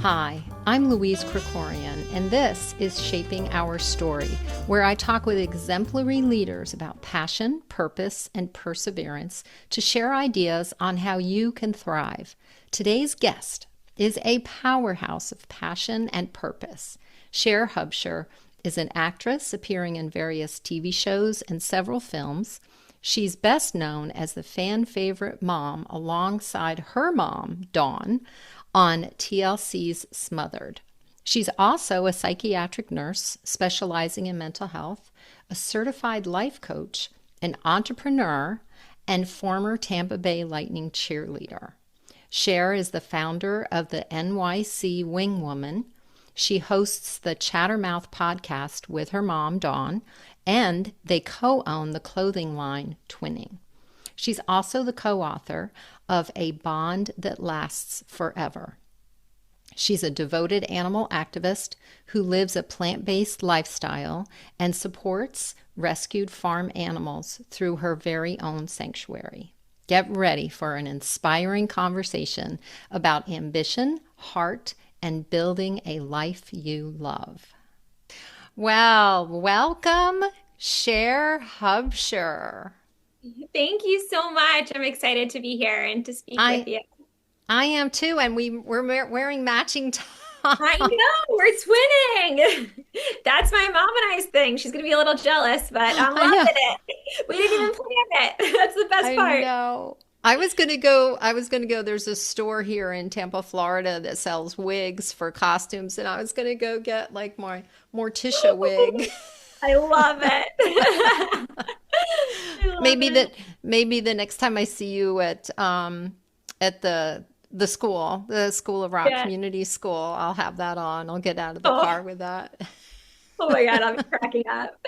Hi, I'm Louise Krikorian, and this is Shaping Our Story, where I talk with exemplary leaders about passion, purpose, and perseverance to share ideas on how you can thrive. Today's guest is a powerhouse of passion and purpose. Cher Hubsher is an actress appearing in various TV shows and several films. She's best known as the fan favorite mom alongside her mom, Dawn, on TLC's sMothered. She's also a psychiatric nurse specializing in mental health, a certified life coach, an entrepreneur, and former Tampa Bay Lightning cheerleader. Cher is the founder of the NYC WingWoman. She hosts the Chattermouth podcast with her mom, Dawn, and they co-own the clothing line Twinning. She's also the co-author of A Bond That Lasts Forever. She's a devoted animal activist who lives a plant-based lifestyle and supports rescued farm animals through her very own sanctuary. Get ready for an inspiring conversation about ambition, heart, and building a life you love. Well, welcome, Cher Hubsher. Thank you so much. I'm excited to be here and to speak with you. I am too, and we're wearing matching tops. I know, we're twinning. That's my mom and I's thing. She's gonna be a little jealous, but I'm loving it. We didn't even plan it. That's the best part. I know. I was gonna go. There's a store here in Tampa, Florida that sells wigs for costumes, and I was gonna go get like my Morticia wig. I love it. Maybe the next time I see you at the School of Rock Yeah. Community School, I'll have that on. I'll get out of the car with that. Oh my God, I'll be cracking up.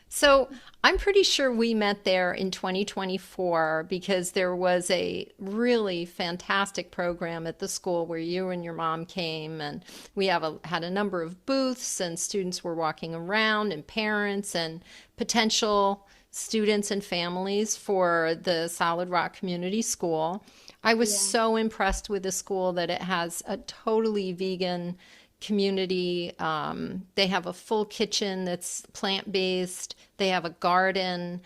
So I'm pretty sure we met there in 2024 because there was a really fantastic program at the school where you and your mom came, and we had a number of booths, and students were walking around, and parents and potential students and families for the Solid Rock Community School. I was so impressed with the school that it has a totally vegan community. They have a full kitchen that's plant-based. They have a garden.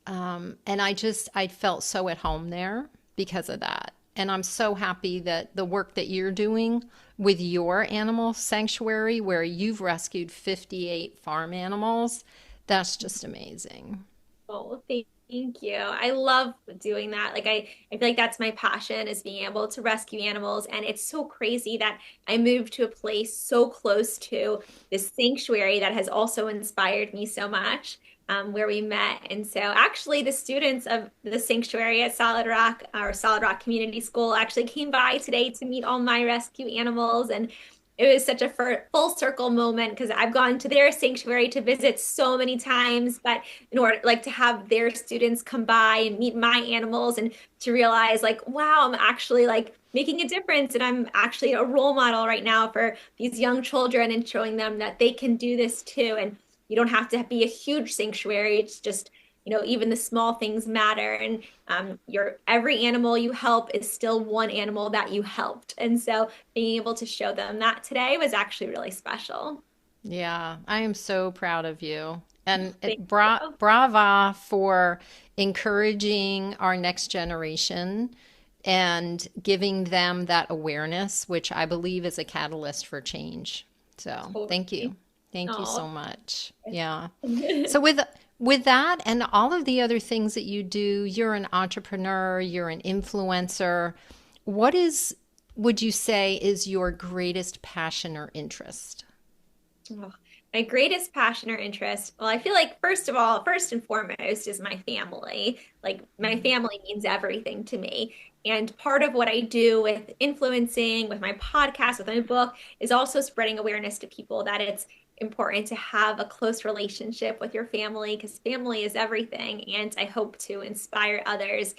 And I felt so at home there because of that. And I'm so happy that the work that you're doing with your animal sanctuary, where you've rescued 58 farm animals, that's just amazing. Oh, thank you. I love doing that. I feel like that's my passion, is being able to rescue animals. And it's so crazy that I moved to a place so close to this sanctuary that has also inspired me so much, where we met. And so actually the students of the sanctuary at Solid Rock, or Solid Rock Community School, actually came by today to meet all my rescue animals. And it was such a full circle moment, because I've gone to their sanctuary to visit so many times, but in order to have their students come by and meet my animals, and to realize wow, I'm actually making a difference, and I'm actually a role model right now for these young children, and showing them that they can do this too. And you don't have to be a huge sanctuary. It's just, even the small things matter. And every animal you help is still one animal that you helped. And so being able to show them that today was actually really special. Yeah, I am so proud of you. And Thank you. brava for encouraging our next generation and giving them that awareness, which I believe is a catalyst for change. So thank you. Totally. Thank you so Oh. much. Yeah. So with that and all of the other things that you do, you're an entrepreneur, you're an influencer. Would you say is your greatest passion or interest? Oh, my greatest passion or interest. Well, I feel like first of all, first and foremost is my family. My Mhm. family means everything to me. And part of what I do with influencing, with my podcast, with my book, is also spreading awareness to people that it's important to have a close relationship with your family, because family is everything. And I hope to inspire others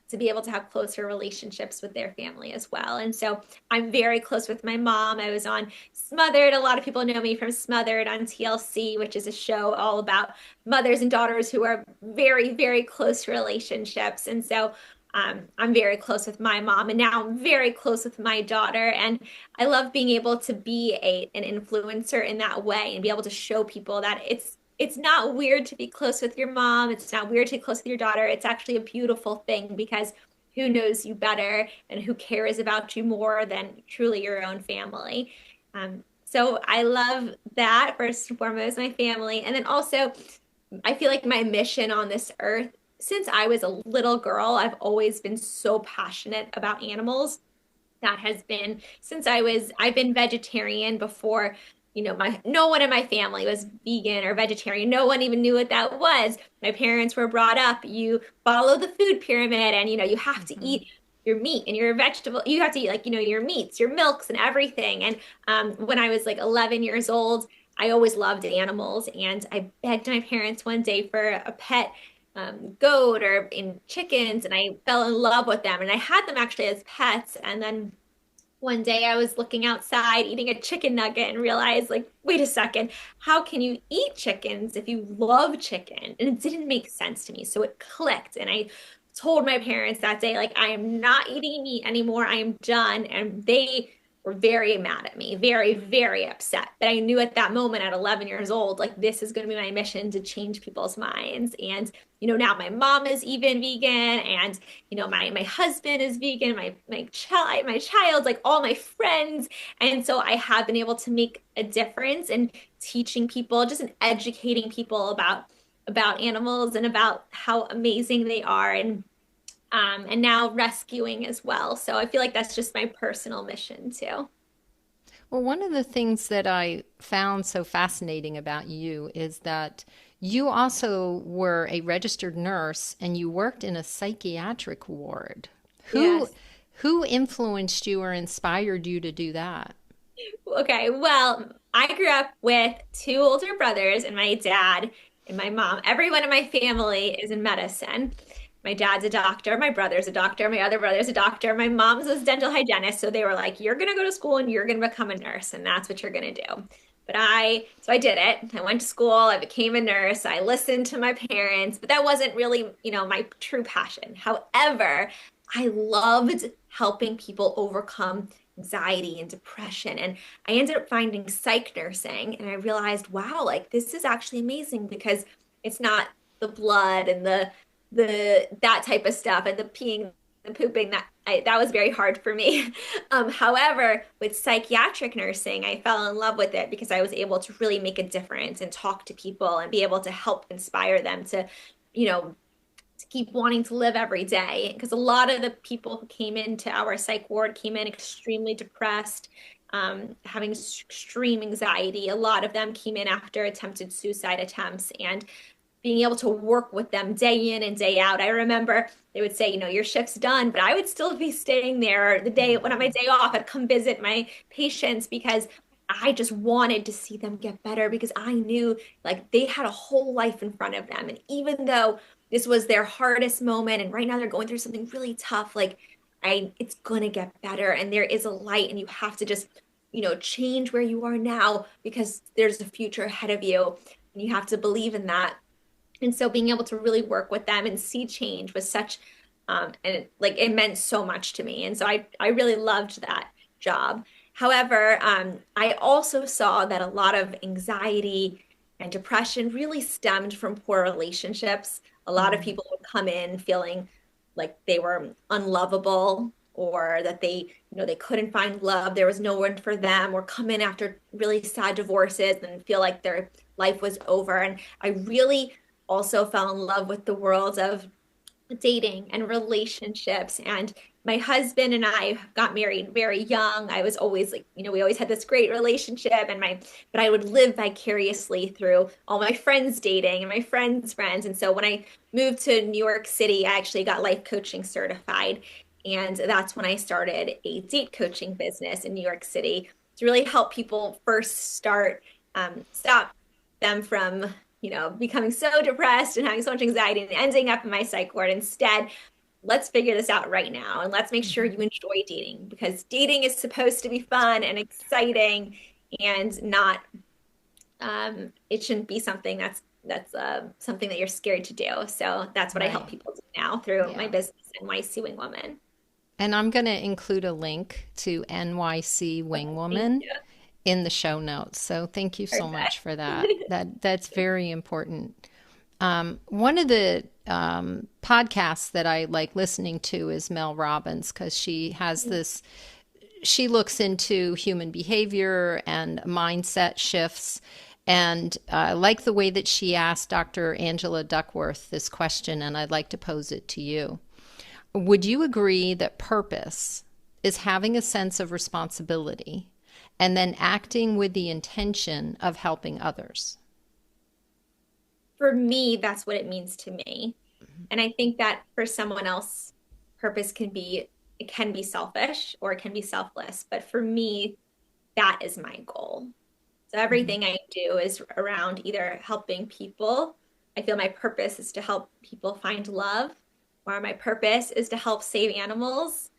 to be able to have closer relationships with their family as well. And so I'm very close with my mom. I was on sMothered. A lot of people know me from sMothered on TLC, which is a show all about mothers and daughters who are very, very close relationships. And so I'm very close with my mom, and now I'm very close with my daughter. And I love being able to be an influencer in that way and be able to show people that it's not weird to be close with your mom. It's not weird to be close with your daughter. It's actually a beautiful thing because who knows you better and who cares about you more than truly your own family. So I love that first and foremost, my family. And then also, I feel like my mission on this earth, since I was a little girl, I've always been so passionate about animals. That has been since I've been vegetarian before, no one in my family was vegan or vegetarian. No one even knew what that was. My parents were brought up, you follow the food pyramid and you have to Mhm. eat your meat and your vegetable. You have to eat like, your meats, your milks and everything. And when I was like 11 years old, I always loved animals and I begged my parents one day for a pet goat or in chickens and I fell in love with them and I had them actually as pets and then one day I was looking outside eating a chicken nugget and realized, like, wait a second, how can you eat chickens if you love chicken? And it didn't make sense to me. So it clicked. And I told my parents that day, like, I am not eating meat anymore. I am done. And they were very mad at me, very, very upset. But I knew at that moment at 11 years old, like, this is going to be my mission to change people's minds. And, now my mom is even vegan and my husband is vegan, my child, like all my friends. And so I have been able to make a difference in teaching people, just in educating people about animals and about how amazing they are and now rescuing as well. So I feel like that's just my personal mission too. Well, one of the things that I found so fascinating about you is that you also were a registered nurse and you worked in a psychiatric ward. Who Yes. who influenced you or inspired you to do that? Okay, well, I grew up with two older brothers and my dad and my mom. Everyone in my family is in medicine. My dad's a doctor, my brother's a doctor, my other brother's a doctor, my mom's a dental hygienist. So they were like, you're gonna go to school and you're gonna become a nurse, and that's what you're gonna do. So I did it. I went to school, I became a nurse, I listened to my parents, but that wasn't really, my true passion. However, I loved helping people overcome anxiety and depression. And I ended up finding psych nursing and I realized, wow, like this is actually amazing because it's not the blood and the that type of stuff and the peeing and pooping that was very hard for me. However, with psychiatric nursing, I fell in love with it because I was able to really make a difference and talk to people and be able to help inspire them you know, to keep wanting to live every day. Because a lot of the people who came into our psych ward came in extremely depressed, having extreme anxiety. A lot of them came in after attempted suicide attempts and being able to work with them day in and day out. I remember they would say, your shift's done, but I would still be staying there the day when on my day off, I'd come visit my patients because I just wanted to see them get better because I knew like they had a whole life in front of them. And even though this was their hardest moment and right now they're going through something really tough, like it's gonna get better and there is a light and you have to just, change where you are now because there's a future ahead of you and you have to believe in that. And so being able to really work with them and see change was such and it meant so much to me. And so I really loved that job. However, I also saw that a lot of anxiety and depression really stemmed from poor relationships. A lot of Mm. people would come in feeling like they were unlovable or that they couldn't find love. There was no one for them, or come in after really sad divorces and feel like their life was over. And I really also fell in love with the world of dating and relationships. And my husband and I got married very young. I was always like, we always had this great relationship but I would live vicariously through all my friends dating and my friends' friends. And so when I moved to New York City, I actually got life coaching certified. And that's when I started a date coaching business in New York City to really help people first stop them from becoming so depressed and having so much anxiety and ending up in my psych ward. Instead, let's figure this out right now and let's make sure you enjoy dating because dating is supposed to be fun and exciting and not it shouldn't be something that's something that you're scared to do. So that's what I help Right. people do. now through my Yeah. business, NYC WingWoman. And I'm going to include a link to NYC Thank WingWoman you. in the show notes. So thank you so much for that. Perfect. That's very important. One of the podcasts that I like listening to is Mel Robbins because she has this. She looks into human behavior and mindset shifts. And I like the way that she asked Dr. Angela Duckworth this question, and I'd like to pose it to you. Would you agree that purpose is having a sense of responsibility and then acting with the intention of helping others? For me, that's what it means to me. And I think that for someone else, purpose can be, it can be selfish or it can be selfless. But for me, that is my goal. So Mm-hmm. everything I do is around either helping people. I feel my purpose is to help people find love, or my purpose is to help save animals,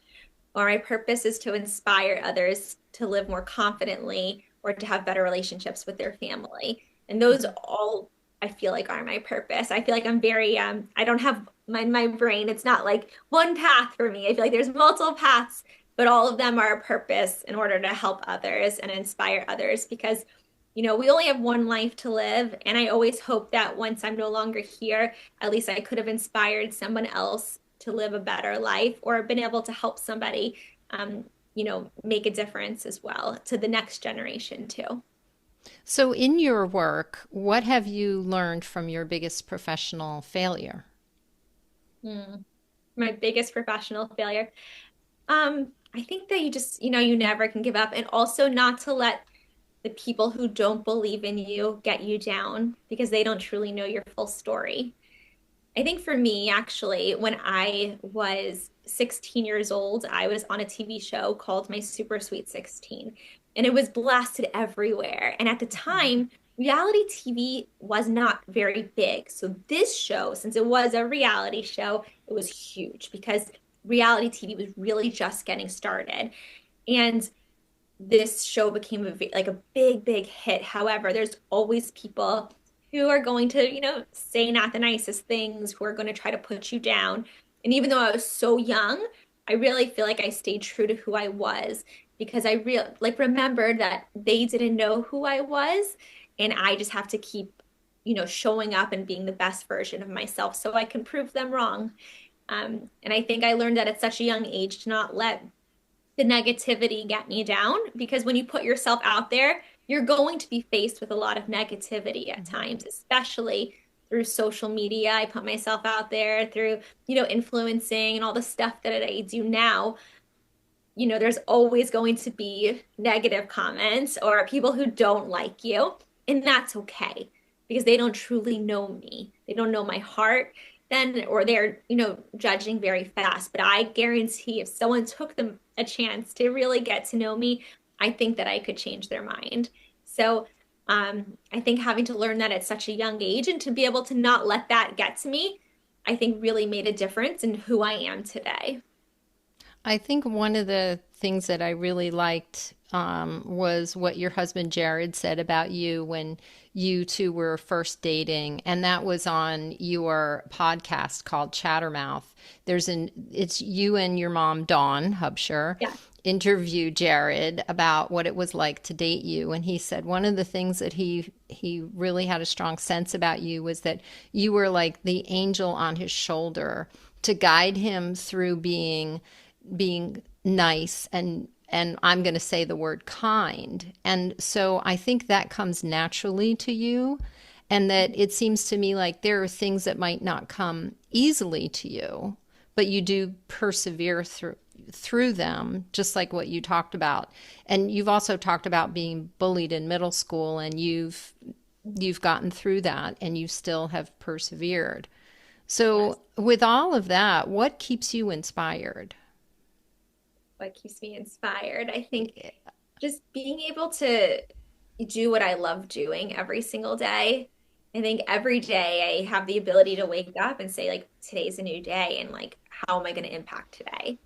or my purpose is to inspire others to live more confidently or to have better relationships with their family. And those all I feel like are my purpose. I feel like I'm very I don't have my brain, it's not like one path for me. I feel like there's multiple paths, but all of them are a purpose in order to help others and inspire others because we only have one life to live. And I always hope that once I'm no longer here, at least I could have inspired someone else to live a better life or been able to help somebody, make a difference as well to the next generation too. So, in your work, what have you learned from your biggest professional failure? Hmm. My biggest professional failure. I think that you just, you never can give up and also not to let the people who don't believe in you get you down because they don't truly know your full story. I think for me, actually, when I was 16 years old, I was on a TV show called My Super Sweet 16, and it was blasted everywhere. And at the time, reality TV was not very big. So this show, since it was a reality show, it was huge because reality TV was really just getting started. And this show became like a big, big hit. However, there's always people who are going to, say not the nicest things, who are going to try to put you down. And even though I was so young, I really feel like I stayed true to who I was because I remembered that they didn't know who I was, and I just have to keep, showing up and being the best version of myself so I can prove them wrong. And I think I learned that at such a young age to not let the negativity get me down because when you put yourself out there, you're going to be faced with a lot of negativity at times, especially through social media. I put myself out there through, influencing and all the stuff that I do now. There's always going to be negative comments or people who don't like you, and that's okay because they don't truly know me. They don't know my heart then, or they're, judging very fast. But I guarantee if someone took them a chance to really get to know me, I think that I could change their mind. So, I think having to learn that at such a young age and to be able to not let that get to me, I think really made a difference in who I am today. I think one of the things that I really liked was what your husband Jared said about you when you two were first dating, and that was on your podcast called Chattermouth. It's you and your mom, Dawn Hubsher, Yeah. interviewed Jared about what it was like to date you, and he said one of the things that he really had a strong sense about you was that you were like the angel on his shoulder to guide him through being nice and I'm going to say the word kind. And so I think that comes naturally to you, and that it seems to me like there are things that might not come easily to you, but you do persevere through them, just like what you talked about. And you've also talked about being bullied in middle school, and you've gotten through that and you still have persevered. Yes. So with all of that, what keeps you inspired? What keeps me inspired? I think just being able to do what I love doing every single day. I think every day I have the ability to wake up and say, like, today's a new day, and like, how am I going to impact today?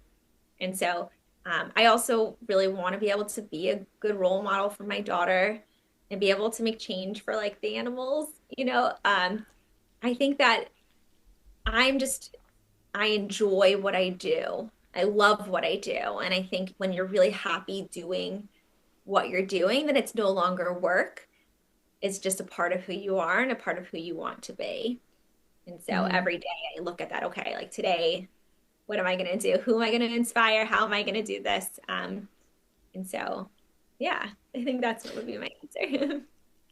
And so I also really want to be able to be a good role model for my daughter and be able to make change for like the animals. I think that I'm just I enjoy what I do. I love what I do. And I think when you're really happy doing what you're doing, then it's no longer work. It's just a part of who you are and a part of who you want to be. And so Mm-hmm. every day I look at that, okay, like today, what am I going to do? Who am I going to inspire? How am I going to do this? And so, yeah, I think that's what would be my answer.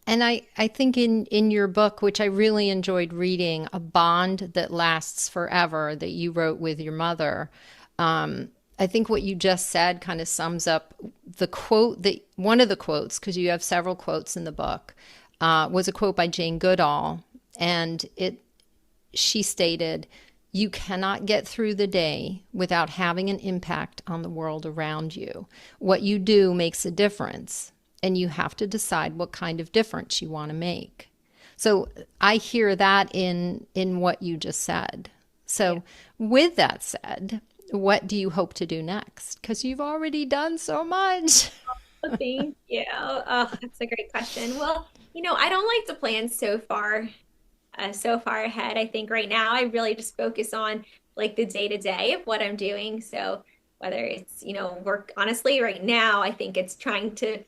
And I think in your book, which I really enjoyed reading, A Bond That Lasts Forever, that you wrote with your mother, I think what you just said kind of sums up the quote that one of the quotes, because you have several quotes in the book, was a quote by Jane Goodall. And she stated, "You cannot get through the day without having an impact on the world around you. What you do makes a difference, and you have to decide what kind of difference you want to make." So I hear that in what you just said. Yeah. So with that said, what do you hope to do next? Because you've already done so much. Well, thank you. Oh, that's a great question. Well, I don't like to plan so far ahead. I think right now I really just focus on like the day to day of what I'm doing. So whether it's, work, honestly, right now, I think it's trying to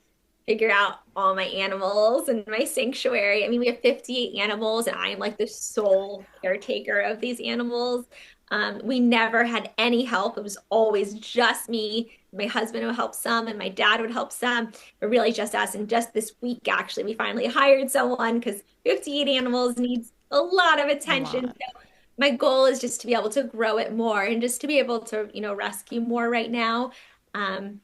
figure out all my animals and my sanctuary. I mean, we have 58 animals, and I am like the sole caretaker of these animals. We never had any help. It was always just me. My husband would help some, and my dad would help some, but really just us. And just this week, actually, we finally hired someone because 58 animals needs a lot of A attention. lot. So my goal is just to be able to grow it more and just to be able to, rescue more right now. Um,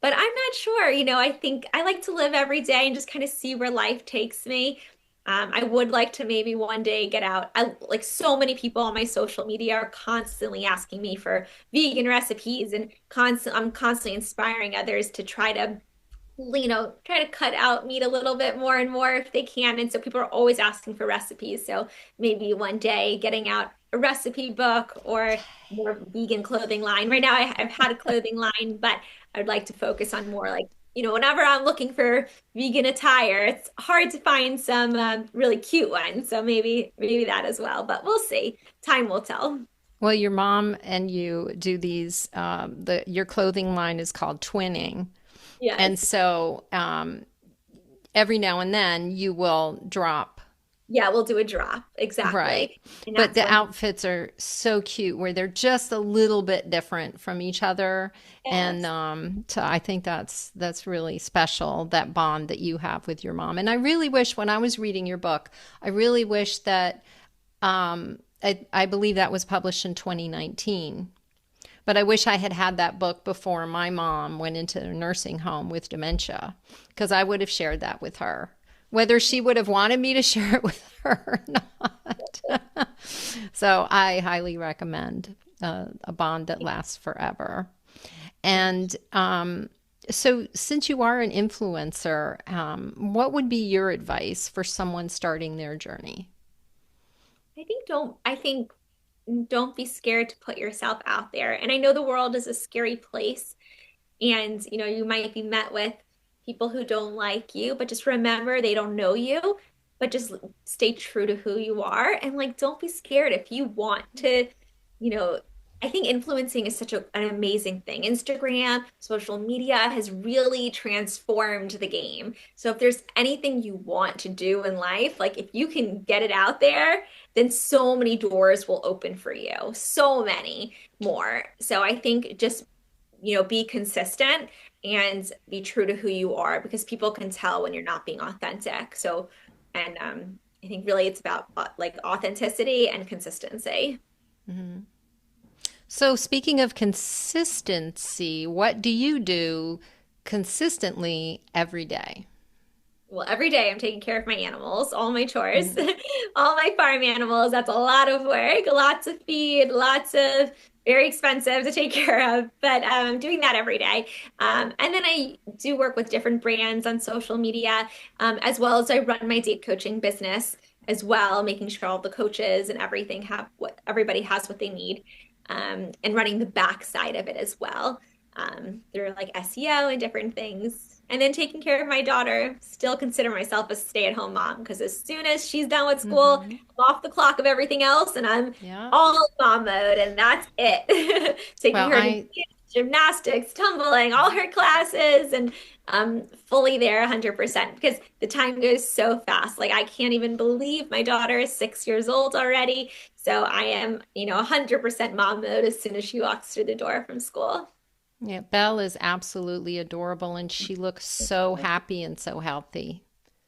but I'm not sure. I think I like to live every day and just kind of see where life takes me. I would like to maybe one day get out. Like so many people on my social media are constantly asking me for vegan recipes and I'm constantly inspiring others to try to cut out meat a little bit more and more if they can. And so people are always asking for recipes. So maybe one day getting out a recipe book or more vegan clothing line. Right now, I've had a clothing line, but I'd like to focus on more like, whenever I'm looking for vegan attire, it's hard to find some really cute ones. So maybe that as well. But we'll see. Time will tell. Well, your mom and you do these, your clothing line is called Twinning. And Yes. so every now and then you will drop. Yeah, we'll do a drop. Right. Exactly. And But that's the when, outfits are so cute where they're just a little bit different from each other. And yes. so I think that's really special, that bond that you have with your mom. And I really wish when I was reading your book, I really wish that I believe that was published in 2019. But I wish I had had that book before my mom went into a nursing home with dementia, because I would have shared that with her, whether she would have wanted me to share it with her or not. So I highly recommend A Bond That Lasts Forever. And so, since you are an influencer, what would be your advice for someone starting their journey? I think don't be scared to put yourself out there. And I know the world is a scary place, and you might be met with people who don't like you, but just remember they don't know you, but just stay true to who you are, and like don't be scared if you want to, you know, I think influencing is such an amazing thing. Instagram, social media has really transformed the game. So if there's anything you want to do in life, like if you can get it out there, then so many doors will open for you. So many more. So I think just, be consistent and be true to who you are, because people can tell when you're not being authentic. So, and I think really it's about like authenticity and consistency. Mhm. So, speaking of consistency, what do you do consistently every day? Well, every day I'm taking care of my animals, all my chores, Mhm. all my farm animals. That's a lot of work, lots of feed, lots of very expensive to take care of, but I'm doing that every day. And then I do work with different brands on social media, as well as I run my date coaching business as well, making sure all the coaches and everything have what everybody has what they need, and running the back side of it as well, through like SEO and different things. And then taking care of my daughter, still consider myself a stay-at-home mom because as soon as she's done with school, Hmm. I'm off the clock of everything else and I'm Yeah. all in mom mode and that's it. Taking Well, her to gymnastics, tumbling, all her classes, and I'm fully there 100% because the time goes so fast. Like I can't even believe my daughter is 6 years old already. So I am, 100% mom mode as soon as she walks through the door from school. yeah, Belle is absolutely adorable and she looks so happy and so healthy.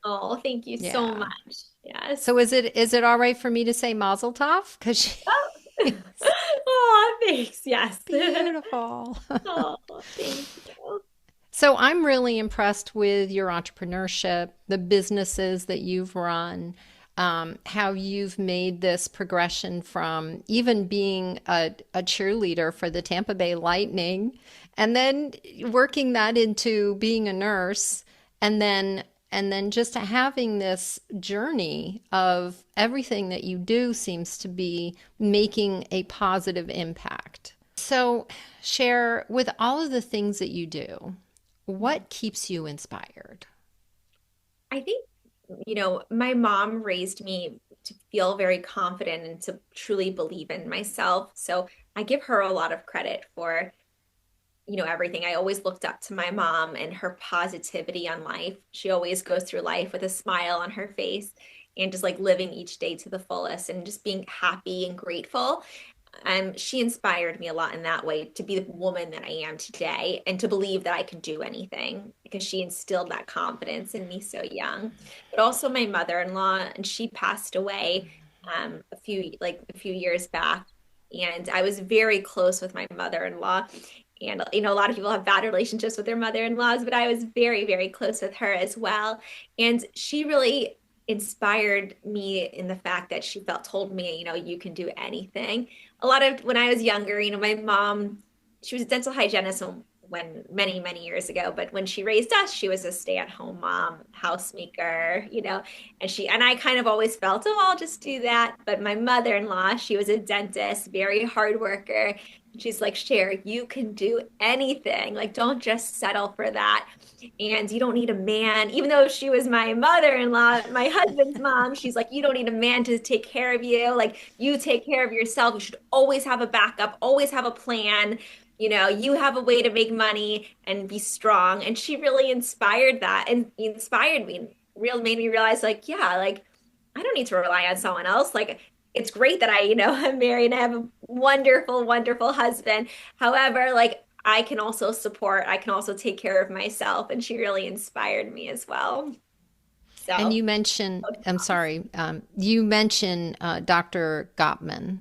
Oh, thank you so Yeah. much. Yes. So is it all right for me to say Mazel Tov? Because Oh, she's oh, thanks. Yes. beautiful. Oh, thank you. So I'm really impressed with your entrepreneurship, the businesses that you've run, how you've made this progression from even being a cheerleader for the Tampa Bay Lightning, and then working that into being a nurse, and then just having this journey of everything that you do seems to be making a positive impact. So, share with all of the things that you do, what keeps you inspired? I think, my mom raised me to feel very confident and to truly believe in myself. So I give her a lot of credit for, everything. I always looked up to my mom and her positivity on life. She always goes through life with a smile on her face and just like living each day to the fullest and just being happy and grateful. She inspired me a lot in that way to be the woman that I am today and to believe that I can do anything because she instilled that confidence in me so young. But also my mother-in-law, and she passed away a few years back, and I was very close with my mother-in-law. And a lot of people have bad relationships with their mother-in-laws, but I was very, very close with her as well. And she really inspired me in the fact that she felt told me, you can do anything. A lot of when I was younger, my mom, she was a dental hygienist when many, many years ago, but when she raised us, she was a stay-at-home mom, housemaker, and I kind of always felt, oh, I'll just do that. But my mother-in-law, she was a dentist, very hard worker. She's like, Cher, you can do anything. Like, don't just settle for that. And you don't need a man, even though she was my mother-in-law, my husband's mom, she's like, you don't need a man to take care of you. Like, you take care of yourself. You should always have a backup, always have a plan. You have a way to make money and be strong. And she really inspired that and inspired me, real made me realize, like, yeah, like I don't need to rely on someone else. Like, it's great that I'm married and I have a wonderful, wonderful husband. However, like I can also take care of myself. And she really inspired me as well. And So, you mentioned, I'm sorry, you mentioned Dr. Gottman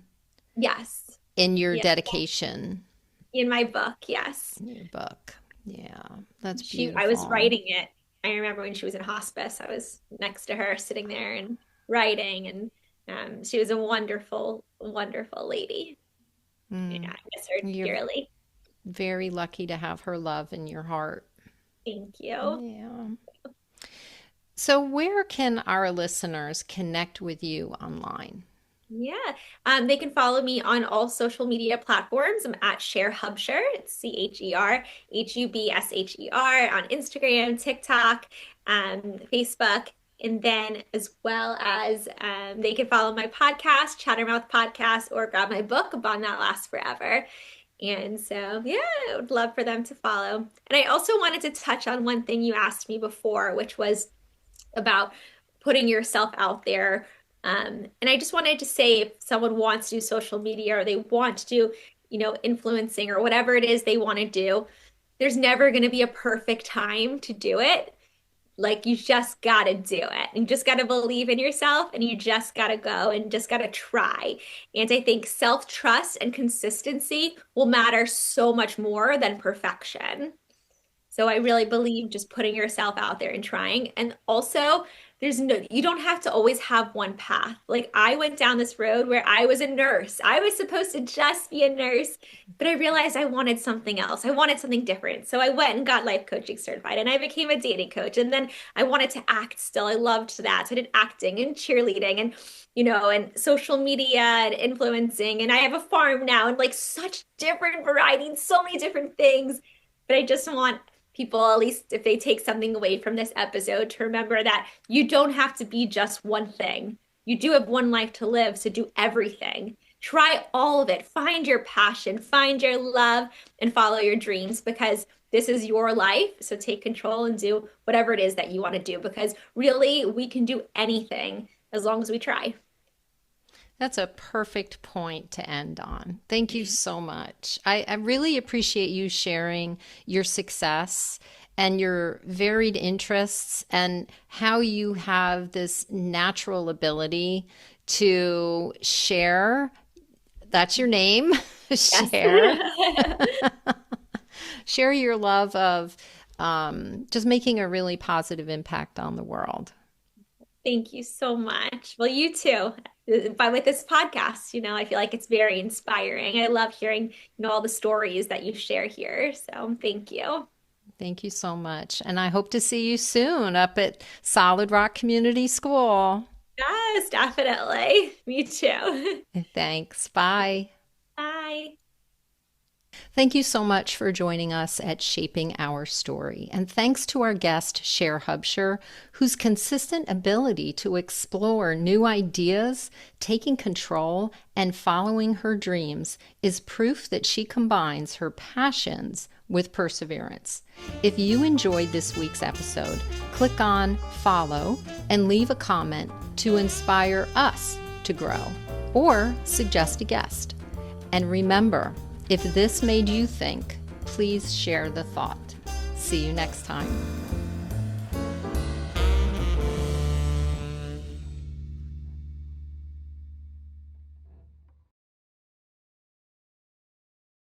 yes. in your Yeah. dedication, In my book, yes. in your book. Yeah, that's I was beautiful. writing it. I remember when she was in hospice, I was next to her sitting there and writing, and she was a wonderful, wonderful lady. Yeah, Mm, I miss her you're dearly. very lucky to have her love in your heart. Thank you. Yeah. So, where can our listeners connect with you online? Yeah. They can follow me on all social media platforms. I'm at Cher Hubsher. It's CherHubsher on Instagram, TikTok, Facebook. And then as well as they can follow my podcast, Chattermouth Podcast, or grab my book, A Bond That Lasts Forever. And so, yeah, I would love for them to follow. And I also wanted to touch on one thing you asked me before, which was about putting yourself out there. And I just wanted to say if someone wants to do social media or they want to do, influencing or whatever it is they want to do, there's never going to be a perfect time to do it. Like you just got to do it. You just got to believe in yourself and you just got to go and just got to try. And I think self-trust and consistency will matter so much more than perfection. So I really believe just putting yourself out there and trying. And also, you don't have to always have one path. Like I went down this road where I was a nurse. I was supposed to just be a nurse, but I realized I wanted something else. I wanted something different. So I went and got life coaching certified and I became a dating coach. And then I wanted to act still. I loved that. So I did acting and cheerleading and, and social media and influencing. And I have a farm now and like such different variety and so many different things. But I just want people, at least if they take something away from this episode, to remember that you don't have to be just one thing. You do have one life to live, so do everything. Try all of it. Find your passion, find your love, and follow your dreams, because this is your life. So take control and do whatever it is that you want to do, because really we can do anything as long as we try. That's a perfect point to end on. Thank you so much. I really appreciate you sharing your success and your varied interests and how you have this natural ability to share. That's your name. Share. Share your love of just making a really positive impact on the world. Thank you so much. Well, you too. But with this podcast, I feel like it's very inspiring. I love hearing, all the stories that you share here. So thank you. Thank you so much. And I hope to see you soon up at Solid Rock Community School. Yes, definitely. Me too. Thanks. Bye. Bye. Thank you so much for joining us at Shaping Our Story. And thanks to our guest, Cher Hubsher, whose consistent ability to explore new ideas, taking control, and following her dreams is proof that she combines her passions with perseverance. If you enjoyed this week's episode, click on follow and leave a comment to inspire us to grow or suggest a guest. And remember, if this made you think, please share the thought. See you next time.